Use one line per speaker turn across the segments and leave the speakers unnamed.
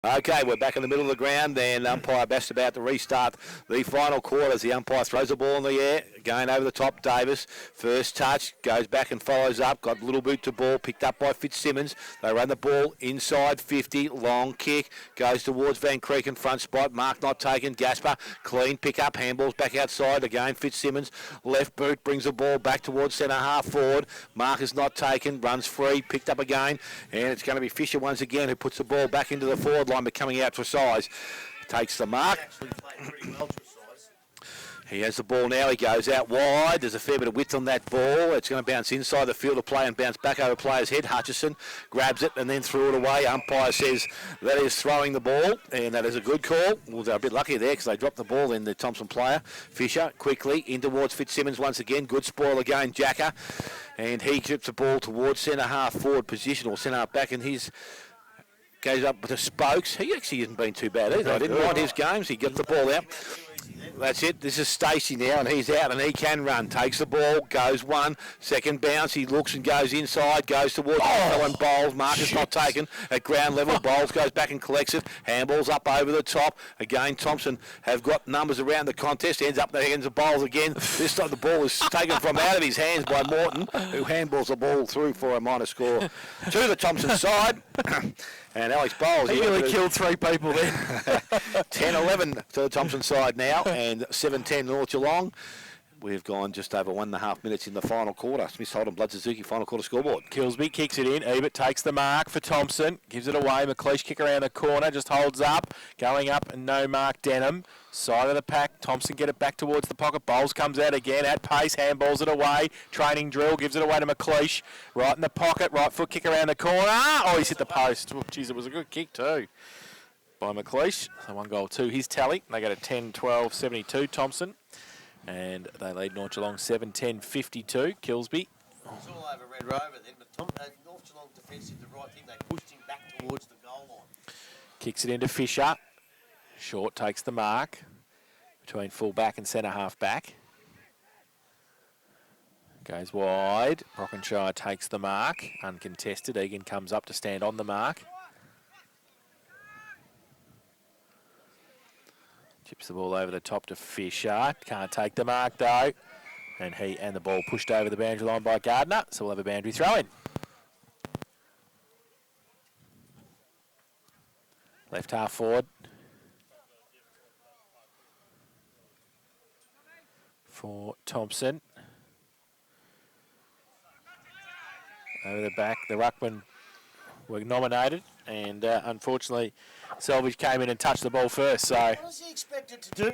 Okay, we're back in the middle of the ground, and umpire Best about to restart the final quarters. The umpire throws the ball in the air, going over the top. Davis, first touch, goes back and follows up. Got a little boot to ball, picked up by Fitzsimmons. They run the ball inside 50, long kick, goes towards Van Creek in front spot. Mark not taken. Gasper, clean pick up, handballs back outside. Again, Fitzsimmons, left boot, brings the ball back towards centre half forward. Mark is not taken, runs free, picked up again, and it's going to be Fisher once again who puts the ball back into the forward line, but coming out for size. Takes the mark. He has the ball now. He goes out wide. There's a fair bit of width on that ball. It's going to bounce inside the field of play and bounce back over player's head. Hutchison grabs it and then threw it away. Umpire says that is throwing the ball, and that is a good call. Well, they're a bit lucky there because they dropped the ball in the Thompson player. Fisher quickly in towards Fitzsimmons once again. Good spoil again, Jacker. And he chips the ball towards centre half forward position, or centre half back, and his goes up with the Spokes. He actually hasn't been too bad either. I didn't mind his games. He got the ball out. That's it. This is Stacey now, and he's out, and he can run. Takes the ball, goes one, second bounce. He looks and goes inside, goes towards and bowls. Marcus not taken at ground level. Bowles goes back and collects it. Handballs up over the top. Again, Thompson have got numbers around the contest. Ends up in the hands of Bowles again. This time the ball is taken from out of his hands by Morton, who handballs the ball through for a minor score to the Thompson side. And Alex Bowles.
He really killed three people then.
10-11 to the Thompson side now, and 7-10 North Geelong. We've gone just over 1.5 minutes in the final quarter. Smith Holden, Blood Suzuki, final quarter scoreboard.
Kilsby kicks it in. Ebert takes the mark for Thompson. Gives it away. McLeish kick around the corner. Just holds up. Going up and no mark. Denham. Side of the pack. Thompson get it back towards the pocket. Bowles comes out again at pace. Handballs it away. Training drill. Gives it away to McLeish. Right in the pocket. Right foot kick around the corner. Oh, he's hit the post. Oh, geez, it was a good kick too by McLeish. So 1 goal to his tally. They go to 10-12-72 Thompson. And they lead North Geelong 7-10-52. Kilsby.
It's all over Red Rover then, but North Geelong defence did the right thing. They pushed him back towards the goal line.
Kicks it into Fisher. Short takes the mark between full back and centre half back. Goes wide. Brockenshire takes the mark. Uncontested. Egan comes up to stand on the mark. Chips the ball over the top to Fisher. Can't take the mark though. And the ball pushed over the boundary line by Gardner. So we'll have a boundary throw in. Left half forward. For Thompson. Over the back. The ruckman were nominated. And unfortunately, Selvage came in and touched the ball first. So
what is he expected to do?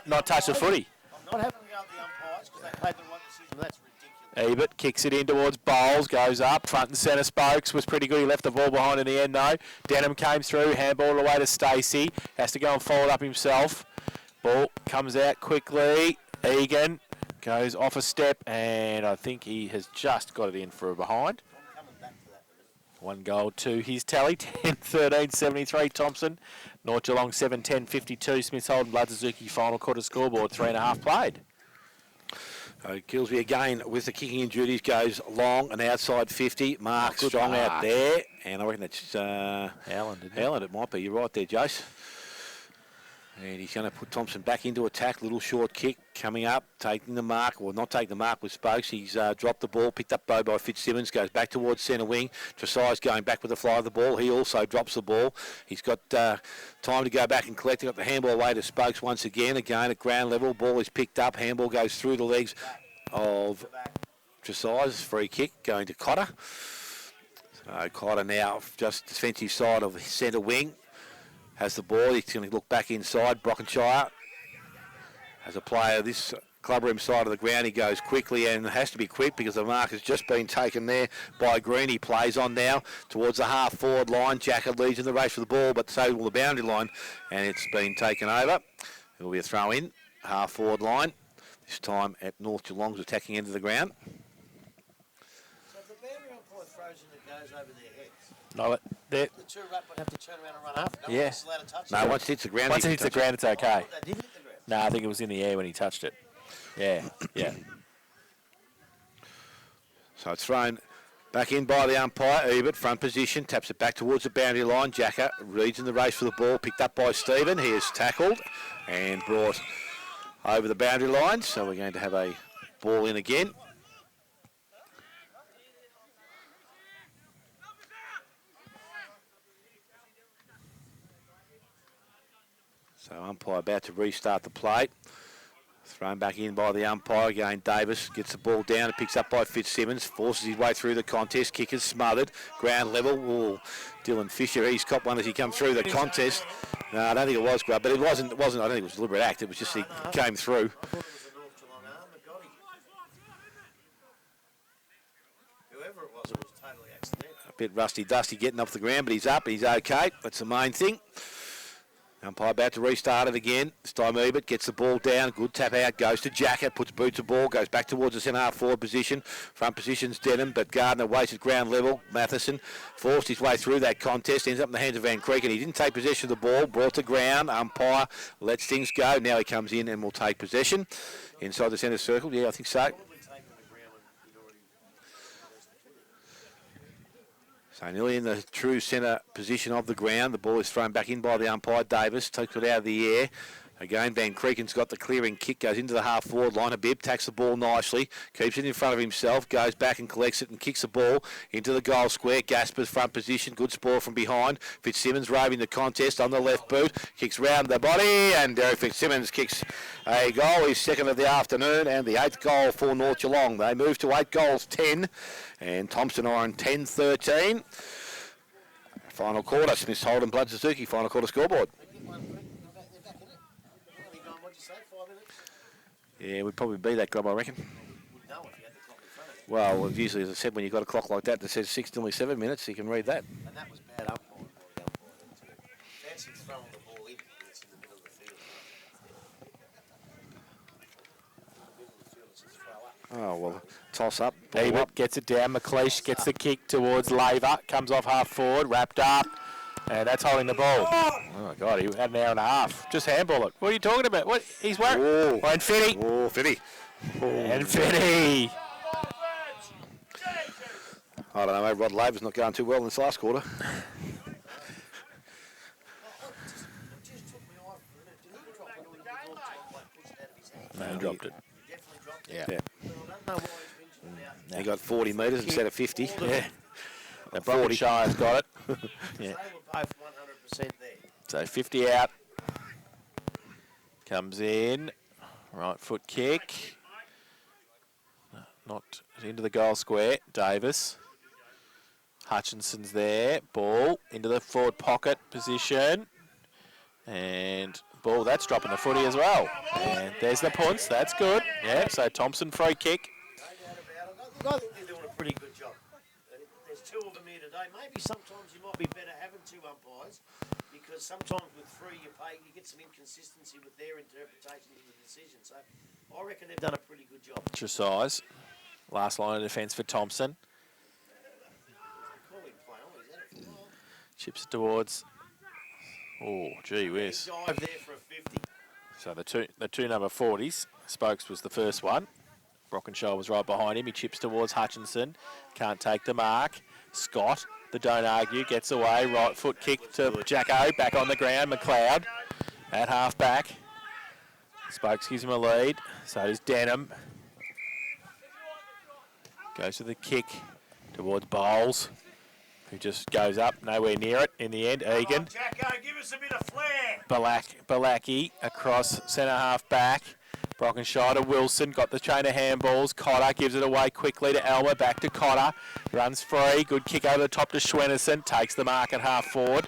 Not touch the footy.
I'm not having to go at the umpires because they played the right decision. That's ridiculous.
Ebert kicks it in towards Bowles, goes up, front and centre. Spokes was pretty good. He left the ball behind in the end though. Denham came through, handball away to Stacey. Has to go and follow it up himself. Ball comes out quickly. Egan goes off a step, and I think he has just got it in for a behind. 1 goal to his tally, 10-13-73 Thompson. North Geelong 7-10-52. Smith Holden, Blood Suzuki, final quarter scoreboard, 3.5 played.
Kilsby again with the kicking in duties, goes long and outside 50. Mark strong out there, and I reckon it's
Howland.
It might be. You're right there, Jace. And he's going to put Thompson back into attack. Little short kick coming up, taking the mark, or not taking the mark with Spokes. He's dropped the ball, picked up by Fitzsimmons, goes back towards centre wing. Tresize going back with the fly of the ball. He also drops the ball. He's got time to go back and collect. He got the handball away to Spokes once again. Again at ground level, ball is picked up. Handball goes through the legs of Tresize. Free kick going to Cotter. So Cotter now just defensive side of centre wing. Has the ball, he's going to look back inside. Brockenshire has a player this clubroom side of the ground. He goes quickly and has to be quick because the mark has just been taken there by Green. He plays on now towards the half forward line. Jacker leads in the race for the ball, but so will the boundary line, and it's been taken over. It will be a throw in, half forward line, this time at North Geelong's attacking end of the ground.
So if the boundary umpire throws in that goes over their heads,
No,
the two ruckmen have to turn around and run after.
Yeah.
Allowed to touch
No, once it hits the ground,
once it hits the ground, it's okay.
Oh, they did hit the ground.
No, I think it was in the air when he touched it. Yeah.
So it's thrown Back in by the umpire, Ebert, front position, taps it back towards the boundary line. Jacker leads in the race for the ball, picked up by Stephen. He is tackled and brought over the boundary line. So we're going to have a ball in again. So umpire about to restart the play. Thrown back in by the umpire. Again, Davis gets the ball down and picks up by Fitzsimmons. Forces his way through the contest. Kick is smothered. Ground level. Ooh, Dylan Fisher, he's copped one as he comes through the contest. No, I don't think it was Grub, but it wasn't. I don't think it was a deliberate act. It was just he came through.
Whoever it was totally accidental.
A bit rusty-dusty getting off the ground, but he's up. He's okay. That's the main thing. Umpire about to restart it again. This time Ebert gets the ball down. Good tap out. Goes to Jacker. Puts boots of ball. Goes back towards the centre half forward position. Front position's Denham, but Gardner waits at ground level. Matheson forced his way through that contest. Ends up in the hands of Van Creek, and he didn't take possession of the ball. Brought to ground. Umpire lets things go. Now he comes in and will take possession. Inside the centre circle. Yeah, I think so. So nearly in the true centre position of the ground. The ball is thrown back in by the umpire. Davis takes it out of the air. Again, Van Creeken's got the clearing kick, goes into the half-forward line a bit, tacks the ball nicely, keeps it in front of himself, goes back and collects it and kicks the ball into the goal square. Gasper's front position, good spoil from behind. Fitzsimmons roving the contest on the left boot, kicks round the body, and Derek Fitzsimmons kicks a goal. He's second of the afternoon, and the 8th goal for North Geelong. They move to 8 goals 10, and Thompson are on 10-13. Final quarter, Smiths Holden, Blood Suzuki, final quarter scoreboard. Yeah, we'd probably be that Grub, I reckon. Well, usually, as I said, when you've got a clock like that that says 6, nearly 7 minutes, you can read that.
And that was bad umpiring by the umpire too. Fancy throwing the ball in, it's in the middle of the field.
Oh, well, toss up.
Ebert gets it down. McLeish gets the kick towards Laver. Comes off half forward, wrapped up. And that's holding the ball. Oh, my God, he had an hour and a half. Just handball it. What are you talking about? What? He's working.
Oh,
and Fitty.
Oh, Fitty. Oh.
And Fitty.
I don't know, Rod Laver's not going too well in this last quarter.
No, he dropped it. Yeah.
He got 40 metres instead of 50.
Yeah. The Brockett Shire's got it.
Yeah. They were both 100% there.
So 50 out. Comes in. Right foot kick. Not into the goal square. Davis. Hutchinson's there. Ball into the forward pocket position. And ball, that's dropping the footy as well. And there's the punts. That's good. Yeah, so Thompson free kick.
No doubt about it. I think they're doing a pretty good job. There's 2 of them here today. Maybe sometimes you might be better having 2 umpires because sometimes with 3 you get some inconsistency with their interpretation of the decision. So I reckon they've done a pretty good job.
Tresize. Last line of defence for Thompson. Chips towards. Oh, gee whiz.
Dive there for a 50.
So the two number 40s. Spokes was the first one. Brockenshaw was right behind him. He chips towards Hutchinson. Can't take the mark. Scott, the don't argue, gets away. Right foot kick to Jacko. Back on the ground. McLeod at half back. Spokes gives him a lead. So does Denham. Goes to the kick towards Bowles, who just goes up, nowhere near it in the end. Egan.
Jacko, give us a bit of flair.
Balaki across centre half back. Brockenshaw to Wilson, got the chain of handballs. Cotter gives it away quickly to Elmer, back to Cotter. Runs free, good kick over the top to Schwennerson, takes the mark at half forward.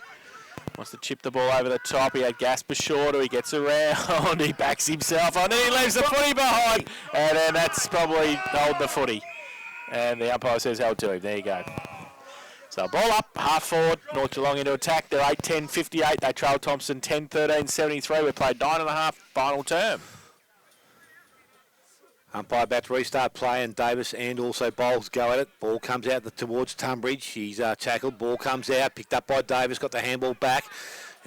Wants to chip the ball over the top. He had Gasper shorter, he gets around, he backs himself on, and he leaves the footy behind. And then that's probably hold the footy. And the umpire says held to him, there you go. So ball up, half forward, North Geelong into attack. They're 8-10-58. They trail Thompson 10-13-73. We played 9.5 final term.
Umpire about to restart play, and Davis and also Bowles go at it. Ball comes out towards Tunbridge. He's tackled. Ball comes out, picked up by Davis, got the handball back.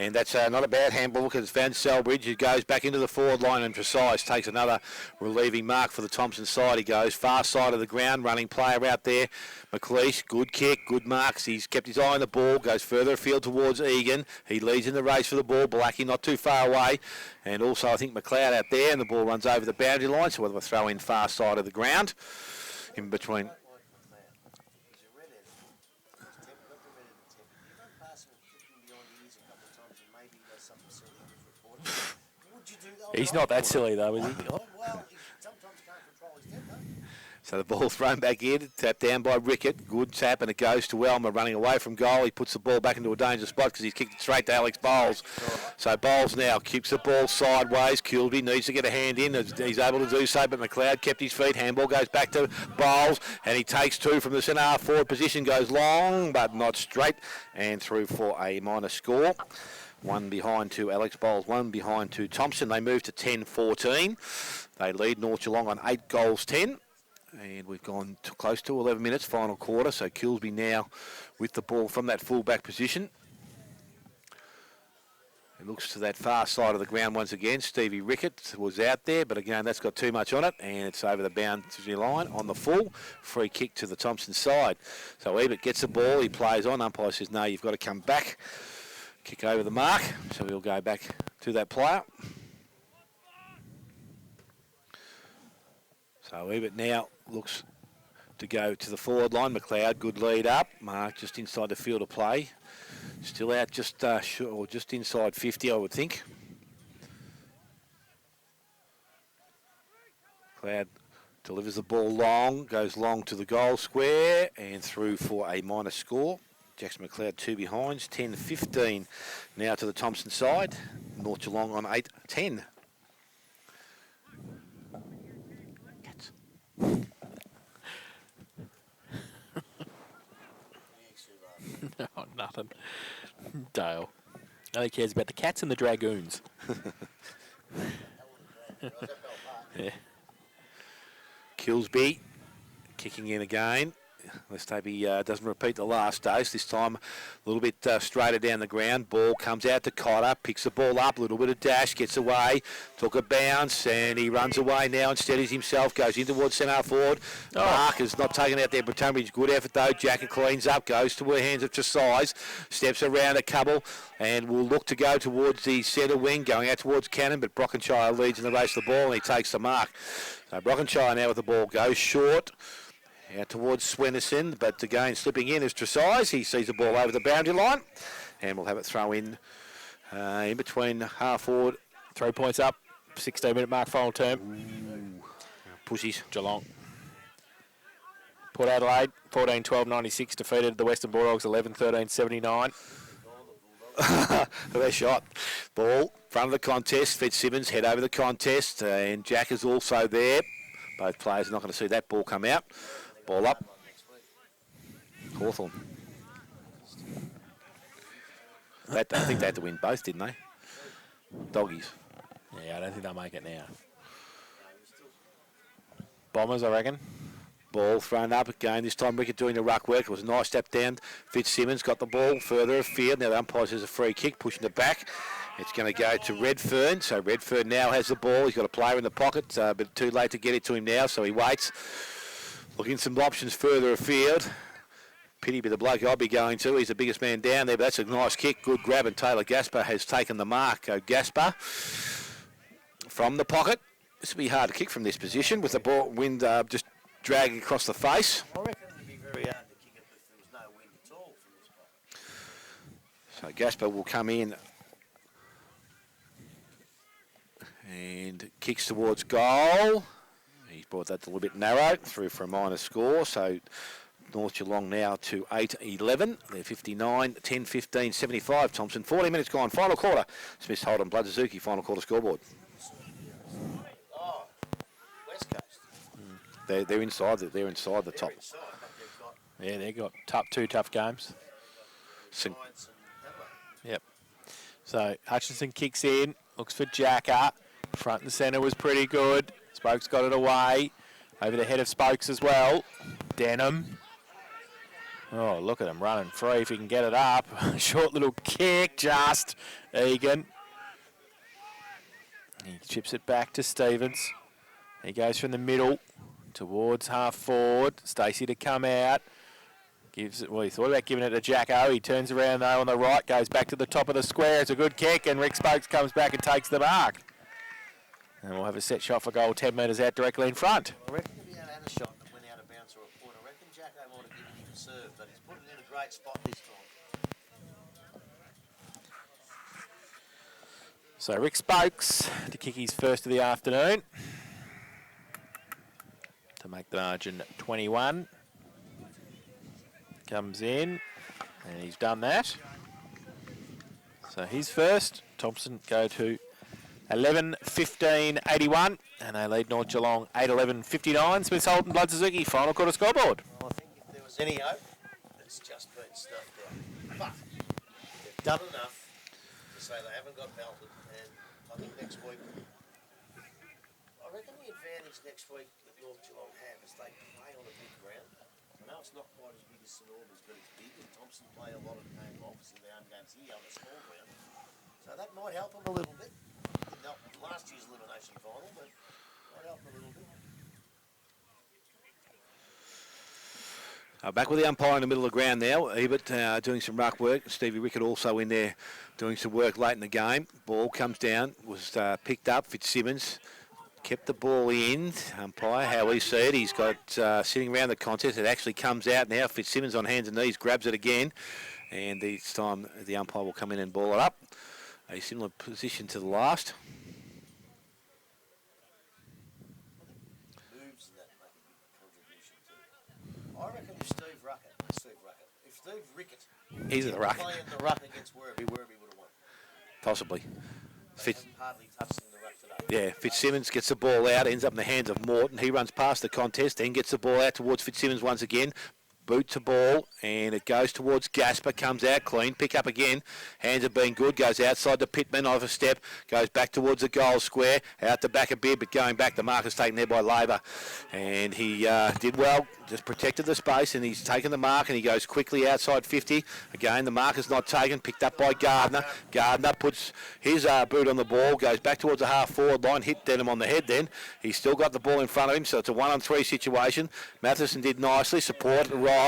And that's not a bad handball because Van Selbridge, who goes back into the forward line and precise, takes another relieving mark for the Thompson side. He goes far side of the ground, running player out there. McLeish, good kick, good marks. He's kept his eye on the ball, goes further afield towards Egan. He leads in the race for the ball. Blackie not too far away. And also, I think McLeod out there, and the ball runs over the boundary line, so we'll have a throw in far side of the ground. In between.
He's not that silly though, is he?
Well, he sometimes can't control his temper.
So the ball thrown back in, tapped down by Rickett. Good tap, and it goes to Elmer running away from goal. He puts the ball back into a dangerous spot because he's kicked it straight to Alex Bowles. So Bowles now kicks the ball sideways. Kilby needs to get a hand in. He's able to do so, but McLeod kept his feet. Handball goes back to Bowles, and he takes two from the centre half forward position. Goes long, but not straight, and through for a minor score. One behind to Alex Bowles, one behind to Thompson. They move to 10-14. They lead North Geelong on 8 goals 10. And we've gone close to 11 minutes, final quarter. So Kilsby now with the ball from that full-back position. It looks to that far side of the ground once again. Stevie Rickett was out there, but again, that's got too much on it. And it's over the boundary line on the full. Free kick to the Thompson side. So Ebert gets the ball. He plays on. Umpire says, no, you've got to come back. Kick over the mark, so we'll go back to that player. So Ebert now looks to go to the forward line. McLeod, good lead up. Mark just inside the field of play. Still out just inside 50, I would think. McLeod delivers the ball long, goes long to the goal square and through for a minor score. Jackson McLeod 2 behinds, 10-15 now to the Thompson side. North Geelong on 8-10. Cats.
No, nothing. Dale. All he cares about the Cats and the Dragoons. Yeah.
Kilsby kicking in again. Let's hope he doesn't repeat the last dose. This time a little bit straighter down the ground. Ball comes out to Cotter, picks the ball up, a little bit of dash, gets away, took a bounce, and he runs away now and steadies himself, goes in towards centre forward.
Oh.
Mark is not taken out there, but Tunbridge, good effort though. Jacket cleans up, goes to her hands of Tresize, steps around a couple, and will look to go towards the centre wing, going out towards Cannon, but Brockenshire leads in the race of the ball, and he takes the mark. So Brockenshire now with the ball, goes short. Out towards Swenderson, but again slipping in is Tresize. He sees the ball over the boundary line, and we'll have it throw in between half forward.
3 points up, 16-minute mark, final term.
Ooh. Pussies.
Geelong. Port Adelaide, 14-12-96, defeated the Western Bulldogs, 11-13-79.
Their shot. Ball, front of the contest. Fitzsimmons head over the contest, and Jack is also there. Both players are not going to see that ball come out. Ball up. Hawthorn. I think they had to win both, didn't they? Doggies.
Yeah, I don't think they'll make it now. Bombers, I reckon.
Ball thrown up again. This time Rickett doing the ruck work. It was a nice step down. Fitzsimmons got the ball further afield. Now the umpire says a free kick, pushing it back. It's going to go to Redfern. So Redfern now has the ball. He's got a player in the pocket, but too late to get it to him now, so he waits. Looking some options further afield. Pity be the bloke I'll be going to. He's the biggest man down there, but that's a nice kick. Good grab, and Taylor Gaspar has taken the mark. Gaspar from the pocket. This will be hard to kick from this position with the ball wind just dragging across the face.
I reckon it would be very hard to kick it if there was no wind at all from this spot.
So Gaspar will come in and kicks towards goal. He's brought that a little bit narrow, through for a minor score. So North Geelong now to 8-11. They're 59, 10-15, 75. Thompson, 40 minutes gone. Final quarter. Smiths, Holden, Blood Suzuki, final quarter scoreboard.
Oh, West Coast.
They're inside. They're inside the top.
Inside, but they've got
Yeah, they've got two tough games.
St.
Giants and Adelaide.
Yep. So Hutchinson kicks in, looks for Jacker. Front and centre was pretty good. Spokes got it away. Over the head of Spokes as well. Denham. Oh, look at him running free if he can get it up. Short little kick, just Egan. He chips it back to Stevens. He goes from the middle towards half forward. Stacey to come out. Gives it. Well, he thought about giving it to Jacko. He turns around though on the right, goes back to the top of the square. It's a good kick, and Rick Spokes comes back and takes the mark. And we'll have a set shot for goal 10 metres out directly in front.
I reckon if he had a shot that went out of bounds or a point, I reckon Jacko might have given him a serve, but he's put it in a great spot this time.
So Rick Spokes to kick his first of the afternoon to make the margin 21. Comes in, and he's done that. So he's first. Thompson go to 11-15-81, and they lead North Geelong 8-11-59. Smith Holden, Blood Suzuki, final quarter scoreboard.
Well, I think if there was any hope, it's just been snuffed out. But they've done enough to say they haven't got belted, and I think next week, I reckon the advantage next week that North Geelong have is they play on a big ground. I know it's not quite as big as St Albans, but it's big, and Thompson play a lot of games, obviously the home games here on a small ground. So that might help them a little bit. Didn't help last year's elimination final, but might help them a little bit.
Back with the umpire in the middle of the ground now. Ebert doing some ruck work. Stevie Rickett also in there doing some work late in the game. Ball comes down, was picked up. Fitzsimmons kept the ball in. Umpire, how we see it, he's got sitting around the contest. It actually comes out now. Fitzsimmons on hands and knees grabs it again. And this time the umpire will come in and ball it up. A similar position to the last.
Moves in that make a big contribution too. I reckon if Steve Rickett
He's at the ruck.
playing the ruck against Werribee would have won.
Possibly.
They haven't hardly touched in the ruck today.
Yeah, Fitzsimmons gets the ball out, ends up in the hands of Morton. He runs past the contest, then gets the ball out towards Fitzsimmons once again. Boot to ball, and it goes towards Gasper, comes out clean, pick up again. Hands have been good, goes outside the Pittman, over step, goes back towards the goal square, out the back a bit, but going back, the mark is taken there by Labour. And he did well, just protected the space, and he's taken the mark, and he goes quickly outside 50. Again, the mark is not taken, picked up by Gardner. Gardner puts his boot on the ball, goes back towards the half-forward line, hit Denham on the head then. He's still got the ball in front of him, so it's a 1-on-3 situation. Matheson did nicely, support arrives,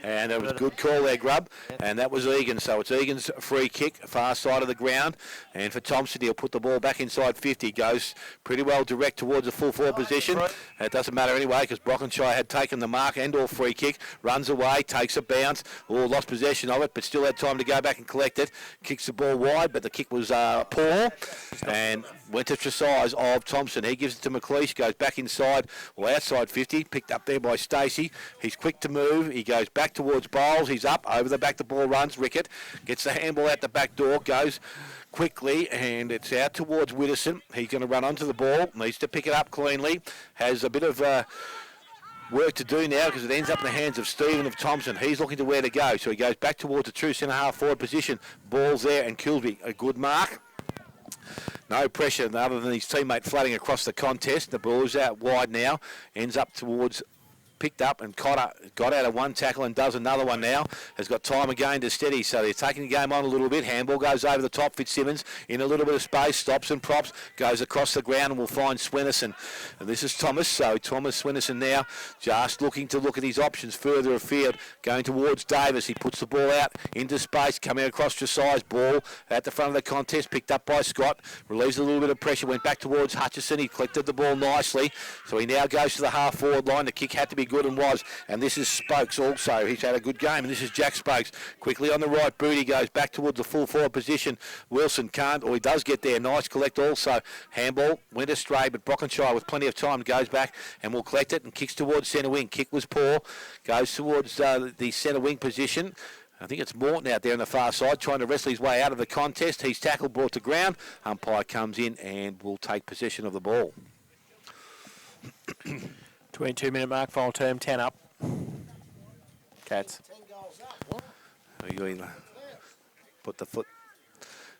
and it was a good call there, Grub, and that was Egan. So it's Egan's free kick, far side of the ground, and for Thompson, he'll put the ball back inside 50. Goes pretty well direct towards the full forward position. It doesn't matter anyway, because Brockenshire had taken the mark and or free kick, runs away, takes a bounce, lost possession of it, but still had time to go back and collect it. Kicks the ball wide, but the kick was poor, and went to Tresize of Thompson. He gives it to McLeish, goes back inside, or outside 50, picked up there by Stacey. He's quick to move, he goes back towards Bowles, he's up, over the back the ball runs, Rickett gets the handball out the back door, goes quickly, and it's out towards Widdowson. He's going to run onto the ball, needs to pick it up cleanly, has a bit of work to do now because it ends up in the hands of Stephen of Thompson. He's looking to where to go, so he goes back towards the true centre half forward position. Ball's there, and Kilby, a good mark. No pressure other than his teammate floating across the contest. The ball is out wide now, ends up towards, picked up, and Cotter got out of one tackle and does another one now. Has got time again to steady, so they're taking the game on a little bit. Handball goes over the top. Fitzsimmons in a little bit of space, stops and props, goes across the ground, and will find Swinnison. And this is Thomas, so Thomas Swinnison now just looking to look at his options further afield, going towards Davis. He puts the ball out into space, coming across Tresize. Ball at the front of the contest, picked up by Scott, relieves a little bit of pressure, went back towards Hutchison. He collected the ball nicely, so he now goes to the half forward line. The kick had to be good and was, and this is Spokes also. He's had a good game, and this is Jack Spokes. Quickly on the right boot, he goes back towards the full forward position. Wilson can't, or he does get there. Nice collect also. Handball went astray, but Brockenshire with plenty of time goes back and will collect it and kicks towards centre wing. Kick was poor, goes towards the centre wing position. I think it's Morton out there on the far side trying to wrestle his way out of the contest. He's tackled, brought to ground. Umpire comes in and will take possession of the ball.
22-minute mark, final term, 10 up. Cats.
10 goals up. What?
You either put the foot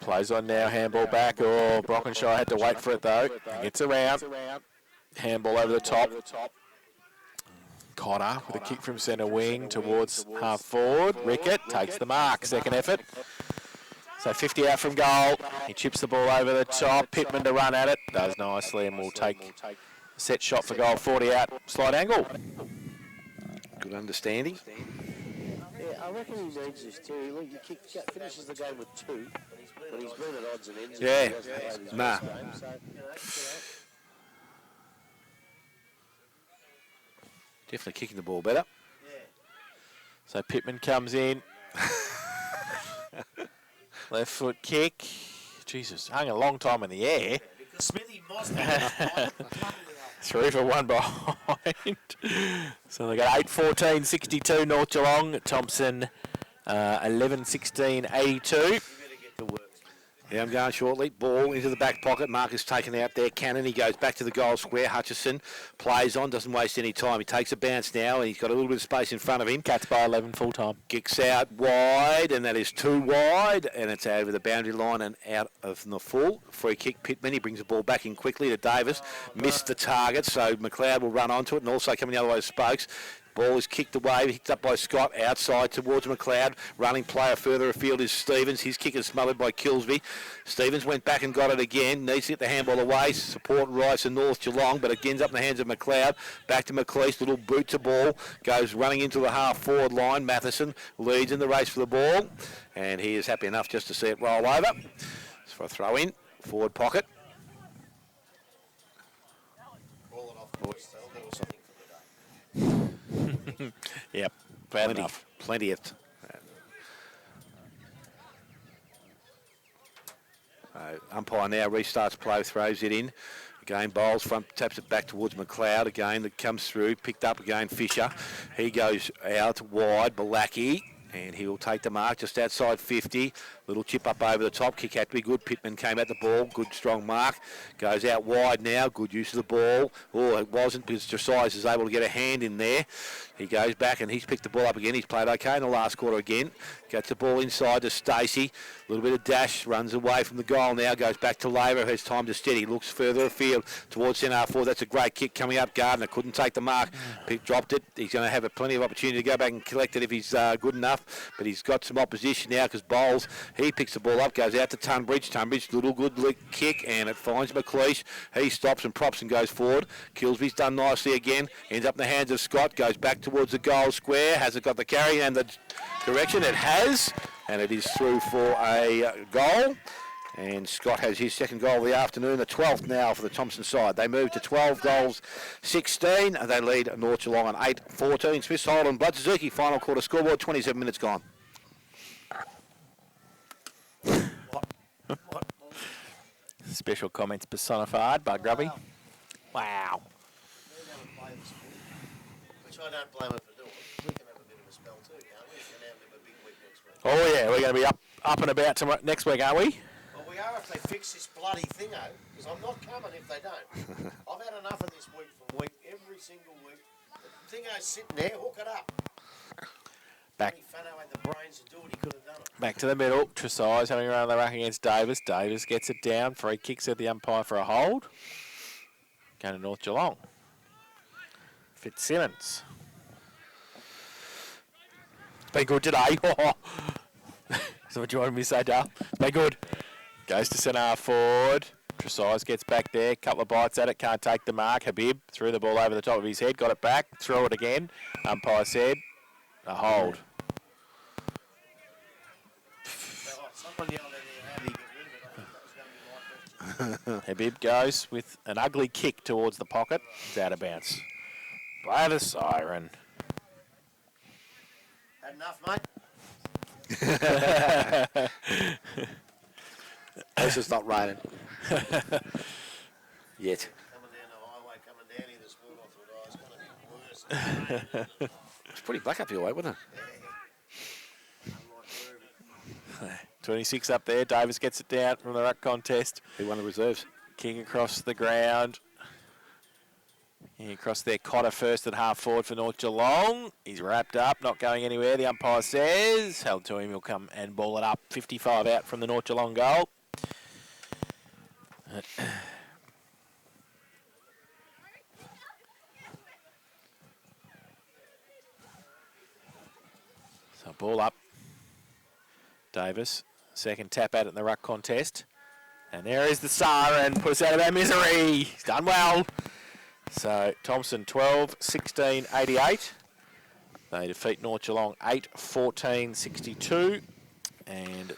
Plays on now, handball back. Oh, Brockenshaw had to wait for it though. Gets around. Handball over the top. Connor with a kick from centre wing towards half forward. Rickett takes the mark. Second effort. So 50 out from goal. He chips the ball over the top. Pittman to run at it. Does nicely and will take a set shot for goal. 40 out. Slight angle.
Good understanding.
Yeah, I reckon he needs this too. Look, he finishes the game with 2, but he's been at odds and ends.
Yeah, nah. Definitely kicking the ball better.
So Pittman comes in. Left foot kick. Jesus, hung a long time in the air.
Because Smithy must
3 for 1 behind. So they got 8-14, 62 North Geelong. Thompson 11-16, 82.
Yeah, I'm going shortly. Ball into the back pocket. Marcus taken out there. Cannon, he goes back to the goal square. Hutchison plays on, doesn't waste any time. He takes a bounce now, and he's got a little bit of space in front of him.
Cats by 11 full time.
Kicks out wide, and that is too wide, and it's over the boundary line and out of the full. Free kick, Pittman. He brings the ball back in quickly to Davis. Missed the target, so McLeod will run onto it, and also coming the other way to Spokes. Ball is kicked away, picked up by Scott, outside towards McLeod. Running player further afield is Stevens. His kick is smothered by Kilsby. Stevens went back and got it again. Needs to get the handball away. Support Rice and North Geelong, but it ends up in the hands of McLeod. Back to McLeish. Little boot to ball. Goes running into the half-forward line. Matheson leads in the race for the ball, and he is happy enough just to see it roll over. It's for a throw-in. Forward pocket.
Roll it off, boys. There was something for the day.
Yep, bad enough.
Plenty of. Umpire now restarts play, throws it in. Again, bowls front, taps it back towards McLeod. Again, that comes through, picked up again, Fisher. He goes out wide, Balaki, and he will take the mark just outside 50. Little chip up over the top, kick had to be good. Pittman came at the ball, good strong mark. Goes out wide now, good use of the ball. Oh, it wasn't because Josias is able to get a hand in there. He goes back and he's picked the ball up again. He's played okay in the last quarter again. Gets the ball inside to Stacey. A little bit of dash, runs away from the goal now, goes back to Labour, has time to steady. Looks further afield towards centre half forward. That's a great kick coming up. Gardner couldn't take the mark. Dropped it. He's going to have plenty of opportunity to go back and collect it if he's good enough. But he's got some opposition now because Bowles, he picks the ball up, goes out to Tunbridge. Tunbridge, little good kick, and it finds McLeish. He stops and props and goes forward. Kilsby's done nicely again. Ends up in the hands of Scott. Goes back towards the goal square. Has it got the carry and the direction? It has. And it is through for a goal. And Scott has his second goal of the afternoon, the 12th now for the Thompson side. They move to 12 goals, 16. And they lead North Geelong on 8-14. Smith, Holland, Blood Suzuki, final quarter scoreboard, 27 minutes gone.
Special comments personified by Grubby. Wow.
Which I don't blame him for doing. We can have a bit of a spell too, can't we? We can have a big week next week.
Oh yeah, we're going to be up and about tomorrow, next week, aren't we?
Well, we are if they fix this bloody thingo, because I'm not coming if they don't. I've had enough of this week from week, every single week. The thingo's sitting there, hook it up.
Back.
Fano had the brains to do it, he could have done it.
Back to the middle. Tresize having around the rack against Davis. Davis gets it down. Free kicks at the umpire for a hold. Going to North Geelong. Fitzsimmons. It's been good today. So what you wanted me to say, Dale? It's been good. Goes to centre half forward. Tresize gets back there. Couple of bites at it. Can't take the mark. Habib threw the ball over the top of his head. Got it back. Threw it again. Umpire said a hold.
Someone yelled at him, how do you get rid of it? I think that was going to be my question.
Habib goes with an ugly kick towards the pocket. It's out of bounds. Play the siren.
Had enough, mate?
This is not raining. Yet.
Coming down the highway, coming down here this morning, I thought, oh, it's going to be worse.
It's pretty black up your way, wasn't it?
26 up there. Davis gets it down from the ruck contest.
He won the reserves.
King across the ground. Here across there, Cotter first at half forward for North Geelong. He's wrapped up, not going anywhere. The umpire says, held to him, he'll come and ball it up. 55 out from the North Geelong goal. So ball up. Davis, second tap at it in the ruck contest. And there is the siren, put us out of our misery. He's done well. So Thompson 12, 16, 88. They defeat North Geelong 8, 14, 62. And